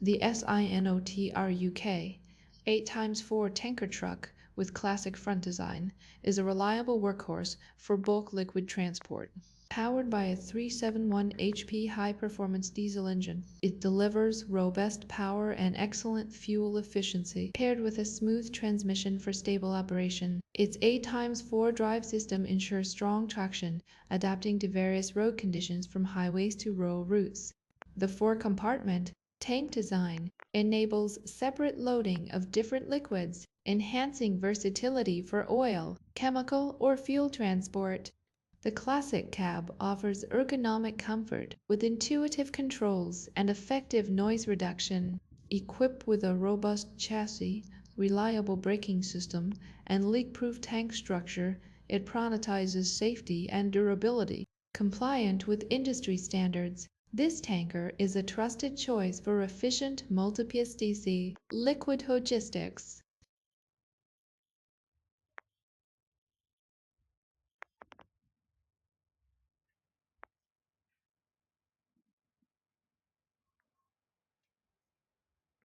The SINOTRUK 8x4 tanker truck with classic front design is a reliable workhorse for bulk liquid transport. Powered by a 371 HP high-performance diesel engine, it delivers robust power and excellent fuel efficiency, paired with a smooth transmission for stable operation. Its 8x4 drive system ensures strong traction, adapting to various road conditions from highways to rural routes. The four-compartment tank design enables separate loading of different liquids, enhancing versatility for oil, chemical, or fuel transport. The classic cab offers ergonomic comfort with intuitive controls and effective noise reduction. Equipped with a robust chassis, reliable braking system, and leak-proof tank structure, it prioritizes safety and durability. Compliant with industry standards, this tanker is a trusted choice for efficient multi-piece DC liquid logistics.